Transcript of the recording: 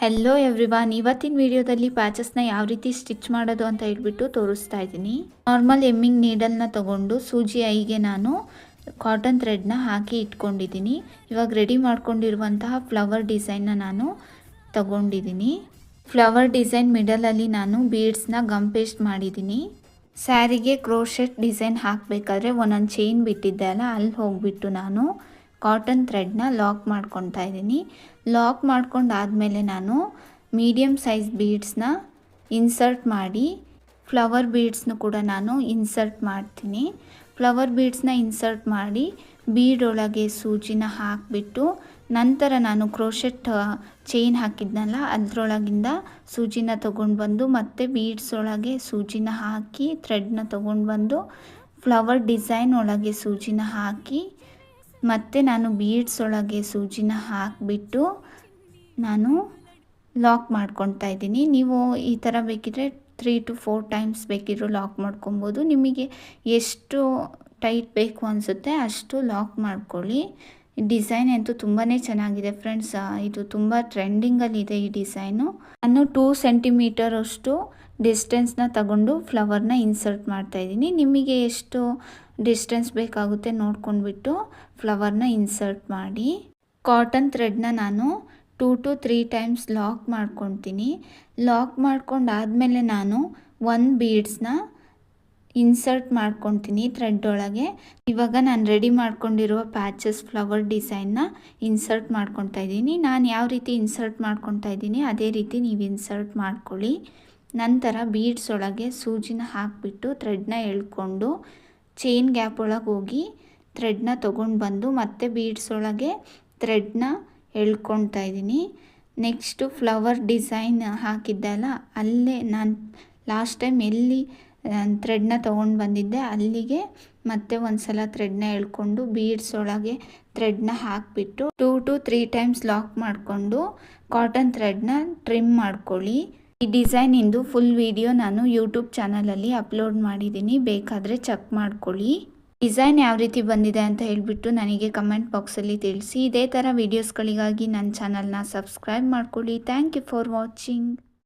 Hello everyone, ಇವತ್ತಿನ ವಿಡಿಯೋದಲ್ಲಿ ಪ್ಯಾಚಸ್ನ ಯಾವ ರೀತಿ ಸ್ಟಿಚ್ ಮಾಡೋದು ಅಂತ ಹೇಳ್ಬಿಟ್ಟು ತೋರಿಸ್ತಾ ಇದ್ದೀನಿ. ನಾರ್ಮಲ್ ಎಮ್ಮಿಂಗ್ ನೀಡಲ್ನ ತಗೊಂಡು ಸೂಜಿ ಐಗೆ ನಾನು ಕಾಟನ್ ಥ್ರೆಡ್ನ ಹಾಕಿ ಇಟ್ಕೊಂಡಿದ್ದೀನಿ. ಇವಾಗ ರೆಡಿ ಮಾಡ್ಕೊಂಡಿರುವಂತಹ ಫ್ಲವರ್ ಡಿಸೈನ್ನ ನಾನು ತಗೊಂಡಿದ್ದೀನಿ. ಫ್ಲವರ್ ಡಿಸೈನ್ ಮಿಡಲಲ್ಲಿ ನಾನು ಬೀಡ್ಸ್ನ ಗಮ್ ಪೇಸ್ಟ್ ಮಾಡಿದ್ದೀನಿ. ಸ್ಯಾರಿಗೆ ಕ್ರೋಶೆಟ್ ಡಿಸೈನ್ ಹಾಕಬೇಕಾದ್ರೆ ಒಂದೊಂದು ಚೈನ್ ಬಿಟ್ಟಿದ್ದೆ ಅಲ್ಲ, ಅಲ್ಲಿ ಹೋಗಿಬಿಟ್ಟು ನಾನು ಕಾಟನ್ ಥ್ರೆಡ್ನ ಲಾಕ್ ಮಾಡ್ಕೊತಾ ಇದ್ದೀನಿ. ಲಾಕ್ ಮಾಡ್ಕೊಂಡಾದಮೇಲೆ ನಾನು ಮೀಡಿಯಮ್ ಸೈಜ್ ಬೀಡ್ಸ್ನ ಇನ್ಸರ್ಟ್ ಮಾಡಿ ಫ್ಲವರ್ ಬೀಡ್ಸ್ನು ಕೂಡ ನಾನು ಇನ್ಸರ್ಟ್ ಮಾಡ್ತೀನಿ. ಫ್ಲವರ್ ಬೀಡ್ಸ್ನ ಇನ್ಸರ್ಟ್ ಮಾಡಿ ಬೀಡ್ ಒಳಗೆ ಸೂಜಿನ ಹಾಕಿಬಿಟ್ಟು ನಂತರ ನಾನು ಕ್ರೋಶೆಟ್ ಚೈನ್ ಹಾಕಿದ್ನಲ್ಲ ಅದರೊಳಗಿಂದ ಸೂಜಿನ ತೊಗೊಂಡು ಬಂದು ಮತ್ತೆ ಬೀಡ್ಸ್ ಒಳಗೆ ಸೂಜಿನ ಹಾಕಿ ಥ್ರೆಡ್ನ ತೊಗೊಂಡು ಬಂದು ಫ್ಲವರ್ ಡಿಸೈನ್ ಒಳಗೆ ಸೂಜಿನ ಹಾಕಿ ಮತ್ತು ನಾನು ಬೀಡ್ಸ್ ಒಳಗೆ ಸೂಜಿನ ಹಾಕಿಬಿಟ್ಟು ನಾನು ಲಾಕ್ ಮಾಡ್ಕೊತಾ ಇದ್ದೀನಿ. ನೀವು ಈ ಥರ ಬೇಕಿದ್ರೆ 3 to 4 ಟೈಮ್ಸ್ ಬೇಕಿದ್ರೂ ಲಾಕ್ ಮಾಡ್ಕೊಬೋದು. ನಿಮಗೆ ಎಷ್ಟು ಟೈಟ್ ಬೇಕು ಅನಿಸುತ್ತೆ ಅಷ್ಟು ಲಾಕ್ ಮಾಡ್ಕೊಳ್ಳಿ. ಡಿಸೈನ್ ಅಂತೂ ತುಂಬಾ ಚೆನ್ನಾಗಿದೆ ಫ್ರೆಂಡ್ಸ್. ಇದು ತುಂಬ ಟ್ರೆಂಡಿಂಗಲ್ಲಿದೆ ಈ ಡಿಸೈನು. ನಾನು 2 ಸೆಂಟಿಮೀಟರ್ ಅಷ್ಟು ಡಿಸ್ಟೆನ್ಸ್ನ ತಗೊಂಡು ಫ್ಲವರ್ನ ಇನ್ಸರ್ಟ್ ಮಾಡ್ತಾಯಿದ್ದೀನಿ. ನಿಮಗೆ ಎಷ್ಟು ಡಿಸ್ಟೆನ್ಸ್ ಬೇಕಾಗುತ್ತೆ ನೋಡ್ಕೊಂಡ್ಬಿಟ್ಟು ಫ್ಲವರ್ನ ಇನ್ಸರ್ಟ್ ಮಾಡಿ. ಕಾಟನ್ ಥ್ರೆಡ್ನ ನಾನು 2 to 3 ಟೈಮ್ಸ್ ಲಾಕ್ ಮಾಡ್ಕೊತೀನಿ. ಲಾಕ್ ಮಾಡ್ಕೊಂಡಾದಮೇಲೆ ನಾನು 1 ಬೀಡ್ಸ್ನ ಇನ್ಸರ್ಟ್ ಮಾಡ್ಕೊತೀನಿ ಥ್ರೆಡ್ ಒಳಗೆ. ಇವಾಗ ನಾನು ರೆಡಿ ಮಾಡ್ಕೊಂಡಿರುವ ಪ್ಯಾಚಸ್ ಫ್ಲವರ್ ಡಿಸೈನ್ನ ಇನ್ಸರ್ಟ್ ಮಾಡ್ಕೊತಾ ಇದ್ದೀನಿ. ನಾನು ಯಾವ ರೀತಿ ಇನ್ಸರ್ಟ್ ಮಾಡ್ಕೊತಾ ಇದ್ದೀನಿ ಅದೇ ರೀತಿ ನೀವು ಇನ್ಸರ್ಟ್ ಮಾಡ್ಕೊಳ್ಳಿ. ನಂತರ ಬೀಡ್ಸ್ ಒಳಗೆ ಸೂಜಿನ ಹಾಕಿಬಿಟ್ಟು ಥ್ರೆಡ್ನ ಎಳ್ಕೊಂಡು ಚೈನ್ ಗ್ಯಾಪ್ ಒಳಗೆ ಹೋಗಿ ಥ್ರೆಡ್ನ ತೊಗೊಂಡು ಬಂದು ಮತ್ತೆ ಬೀಡ್ಸ್ ಒಳಗೆ ಥ್ರೆಡ್ನ ಎಳ್ಕೊತಾ ಇದ್ದೀನಿ. ನೆಕ್ಸ್ಟು ಫ್ಲವರ್ ಡಿಸೈನ್ ಹಾಕಿದ್ದಲ್ಲ ಅಲ್ಲೇ ನಾನು ಲಾಸ್ಟ್ ಟೈಮ್ ಎಲ್ಲಿ ಥ್ರೆಡ್ನ ತೊಗೊಂಡು ಬಂದಿದ್ದೆ ಅಲ್ಲಿಗೆ ಮತ್ತೆ ಒಂದು ಸಲ ಥ್ರೆಡ್ನ ಎಳ್ಕೊಂಡು ಬೀಡ್ಸ್ ಒಳಗೆ ಥ್ರೆಡ್ನ ಹಾಕಿಬಿಟ್ಟು 2 to 3 ಟೈಮ್ಸ್ ಲಾಕ್ ಮಾಡಿಕೊಂಡು ಕಾಟನ್ ಥ್ರೆಡ್ನ ಟ್ರಿಮ್ ಮಾಡ್ಕೊಳ್ಳಿ. ಈ ಡಿಸೈನಿಂದು ಫುಲ್ ವಿಡಿಯೋ ನಾನು ಯೂಟ್ಯೂಬ್ ಚಾನಲಲ್ಲಿ ಅಪ್ಲೋಡ್ ಮಾಡಿದ್ದೀನಿ, ಬೇಕಾದರೆ ಚೆಕ್ ಮಾಡ್ಕೊಳ್ಳಿ. ಡಿಸೈನ್ ಯಾವ ರೀತಿ ಬಂದಿದೆ ಅಂತ ಹೇಳಿಬಿಟ್ಟು ನನಗೆ ಕಮೆಂಟ್ ಬಾಕ್ಸಲ್ಲಿ ತಿಳಿಸಿ. ಇದೇ ಥರ ವೀಡಿಯೋಸ್ಗಳಿಗಾಗಿ ನನ್ನ ಚಾನಲ್ನ ಸಬ್ಸ್ಕ್ರೈಬ್ ಮಾಡ್ಕೊಳ್ಳಿ. Thank you for watching.